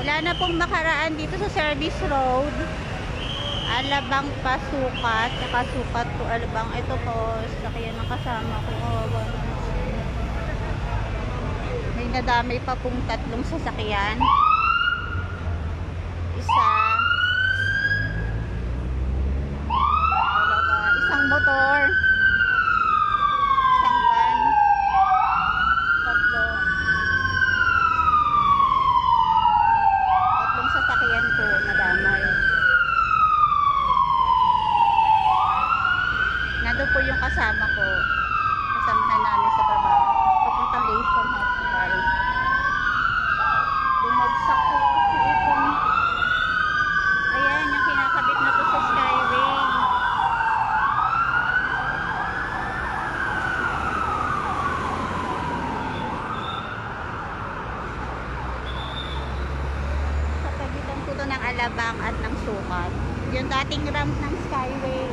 Wala na pong makaraan dito sa service road. Alabang pasukat. Saka sukat po Alabang. Ito po, sakyan ng kasama ko. May nadamay pa pong tatlong sasakyan. Isa. Dalawa. Isang motor. Isang van. Tatlo. Tatlong sasakyan po nadamay. Nandun po yung kasama ko. Kasamahan namin sa trabaho. Papuntang Asian Hospital. Bumagsak po kasi itong ayan, yung kinakabit na to sa Skyway. Sa kabitan po to ng Alabang at ng Sukat. Yung dating ramp ng Skyway.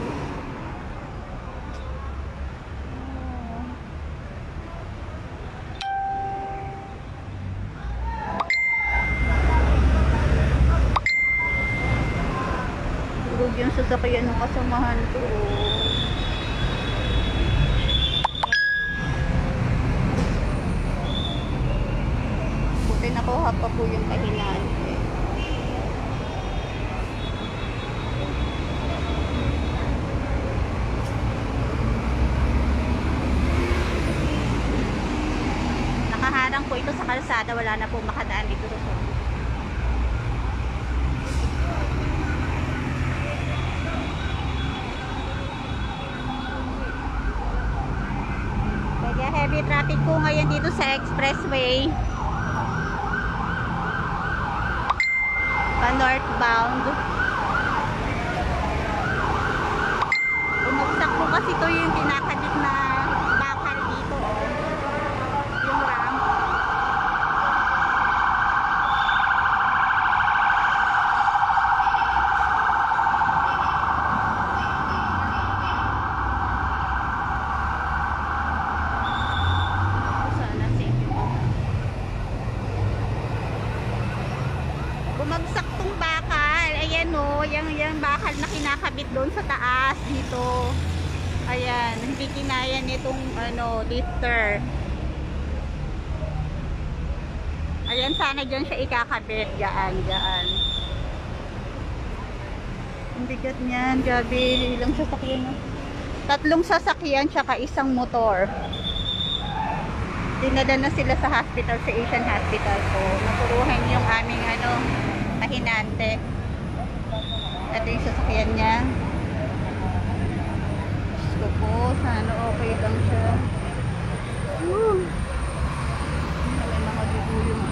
Yung sasakyan ng kasamahan ko. Buti nakuha pa po yung kahinaan. Nakaharang po ito sa kalsada. Wala na po makadaan dito sa soko. Heavy traffic po ngayon dito sa expressway pa northbound. Bumagsak po kasi ito yung kinakabit na bakal dito, yung ramp. Bumagsak tong bakal. Ayan o, yung bakal na kinakabit doon sa taas dito. Ayan, hindi kinaya nitong lifter. Ayan, sana dyan siya ikakabit. Dyan. Ang bigat niyan, gabi. Ilang sasakyan no? Tatlong sasakyan tsaka isang motor. Dinala na sila sa hospital, sa Asian Hospital po. Napuruhan yung aming pahinante. Ito yung sasakyan niya. Gusto po, sana okay lang siya. May mga dugo yung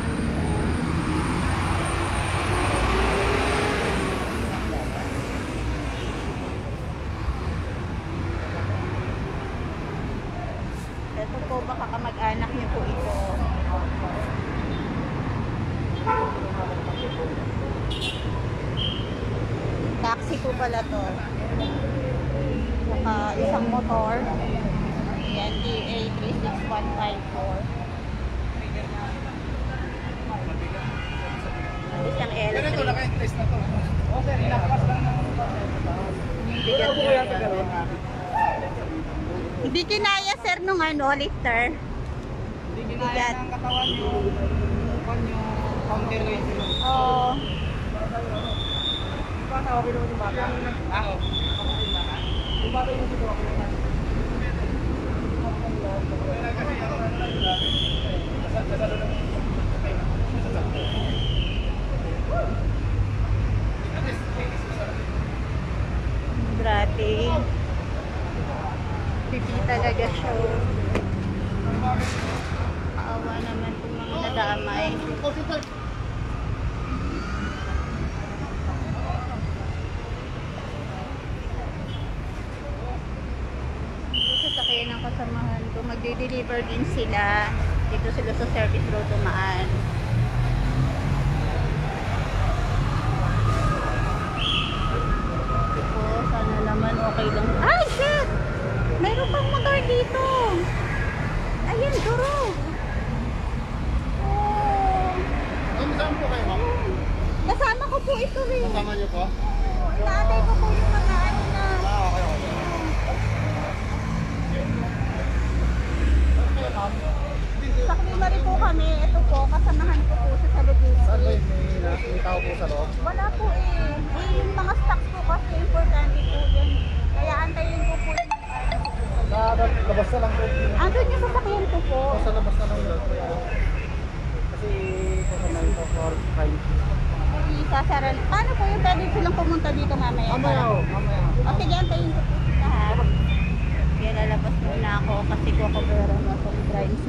ito po, baka kamag-anak niyo po ito. Taxi po pala to. Saka isang motor. Ayan, DA 36154. Isang electric. Bigat po. Hindi kinaya sir nung lifter. Hindi kinaya ng katawan yung counterweight. Oo. Bata, okay naman yung bata? Oo. Yung bata yung dito ako naman. Grabe. Pipi talaga siya. Kaawa naman kung mga nadamay. Sasakyan ng kasamahan ko. Magde-deliver din sila. Dito sila sa service road dumaan. Sana naman okay lang. Ay, shit! Mayroon pang motor dito. Ayan, durog. Oh. Saan po kayo, ma'am? eh. Kasama niyo po? Tatay ko po yung mag-ano na. Okay, okay. Sakli na rin po kami. Ito po, kasamahan ko po sa Saan logistics. ba may tao po sa loob? Wala po eh. Yung mga stocks po kasi importante po yan. Kaya antayin ko po yung Labas na lang po. andun yung sasakyan ko po. Sa labas na lang yun. Kasi kasama yung for time. Sasara. Paano po yung pwede silang pumunta dito mamaya? Mamaya o, mamaya. O sige, antayin ko po sila ha. Kaya lalabas muna ako kasi kukuberan ako ng drive